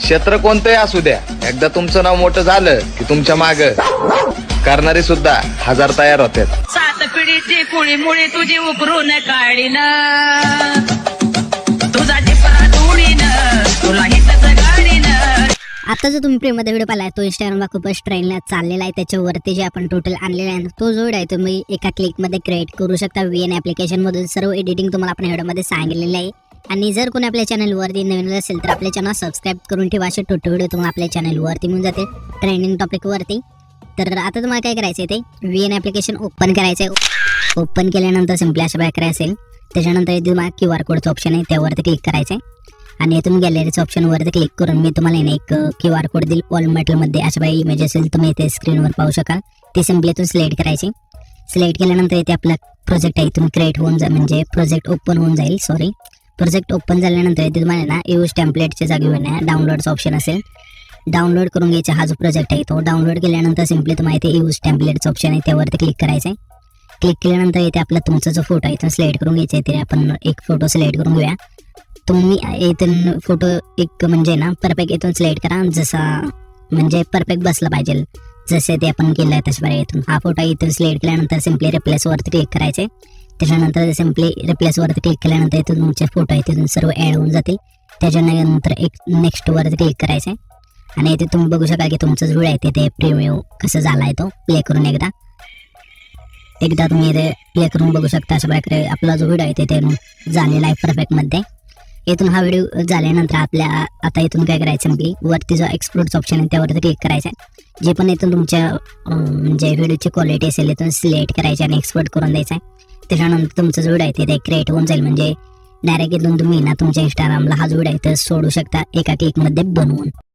क्षेत्र कोणतंही असू द्या, एकदा तुमचं नाव मोठं झालं की तुमच्या माग करणारी सुद्धा हजार तयार होतात. सात पिढीची कुळी मुळी तुझी उकरून काढीन, तुझा जिपरा तोडीन, तुला हितच गाडीन. आता जो तुम्ही प्रेममध्ये व्हिडिओ पाहिलाय तो इंस्टाग्रामला खूपच ट्रेंडला चाललेला आहे. त्याच्यावरती जे आपण टोटल आणलेला आहे तो जो आहे तुम्ही एका क्लिकमध्ये क्रिएट करू शकता. VN ॲप्लिकेशन मधून सर्व एडिटिंग तुम्हाला आपण व्हिडिओमध्ये सांगितलेलं आहे. आणि जर कोणी आपल्या चॅनलवरती नवीन असेल तर आपल्या चॅनल सबस्क्राईब करून ठेवा. असे टोटल व्हिडिओ तुम्हाला आपल्या चॅनलवरती मिळून जाते ट्रेंडिंग टॉपिकवरती. तर आता तुम्हाला काय करायचं आहे ते VN ॲप्लिकेशन ओपन करायचं आहे. ओपन केल्यानंतर सिम्पली अशा बॅक करायचं असेल. त्याच्यानंतर इथे तुम्हाला QR कोडचं ऑप्शन आहे त्यावरती क्लिक करायचं आहे. आणि इथून गॅलरीचं ऑप्शनवरती क्लिक करून मी तुम्हाला एक QR कोड देईल. ऑल मेटलमध्ये अशा काही इमेज असेल तुम्ही इथे स्क्रीनवर पाहू शकाल. ते सिम्पली इथून सिलेक्ट करायचे. सिलेक्ट केल्यानंतर इथे आपला प्रोजेक्ट आहे इथून क्रिएट होऊन जाईल, म्हणजे प्रोजेक्ट ओपन होऊन जाईल. प्रोजेक्ट ओपन झाल्यानंतर इथे तुम्हाला ना यूज टेम्पलेटच्या जागेवर ना डाउनलोडचा ऑप्शन असेल. डाउनलोड करून घ्यायचा हा जो प्रोजेक्ट आहे तो डाउनलोड केल्यानंतर सिम्पली तुम्हाला इथे यूज टेम्पलेटचा ऑप्शन आहे त्यावरती क्लिक करायचं आहे. क्लिक केल्यानंतर इथे आपला तुमचा जो फोटो आहे तो सिलेक्ट करून घ्यायचा आहे. इथे आपण एक फोटो सिलेक्ट करून घेऊया. तुम्ही इथून फोटो एक म्हणजे ना परफेक्ट इथून सिलेक्ट करा, जसा म्हणजे परफेक्ट बसला पाहिजे जसे ते आपण केलं आहे तशा प्रकारे. इथून हा फोटो इथून सिलेक्ट केल्यानंतर सिम्पली रिप्लेसवरती क्लिक करायचे. त्याच्यानंतर सिम्पली रिप्लेसवरती क्लिक केल्यानंतर इथून तुमचे फोटो आहे तिथून सर्व ॲड होऊन जातील. त्याच्यानंतर एक नेक्स्टवरती क्लिक करायचं आहे. आणि इथे तुम्ही बघू शकाल की तुमचं जो आहे ते प्रीव्ह्यू कसं झाला आहे तो प्ले करून एकदा तुम्ही इथे प्ले करून बघू शकता. अशा प्रकारे आपला जो व्हिडिओ आहे ते झालेला आहे परफेक्टमध्ये. इथून हा व्हिडिओ झाल्यानंतर आपल्या आता इथून काय करायचं सिम्पली वरती जो एक्सपोर्टचं ऑप्शन आहे त्यावरती क्लिक करायचं आहे. जे पण इथून तुमच्या म्हणजे व्हिडिओची क्वालिटी असेल इथून सिलेक्ट करायची आणि एक्सपोर्ट करून द्यायचं आहे. त्याच्यानंतर तुमचं जो व्हिडिओ आहे ते क्रिएट होऊन जाईल, म्हणजे डायरेक्ट इथून तुम्ही ना तुमच्या इंस्टाग्रामला हा जो व्हिडिओ आहे ते सोडू शकता एका क्लिकमध्ये बनवून.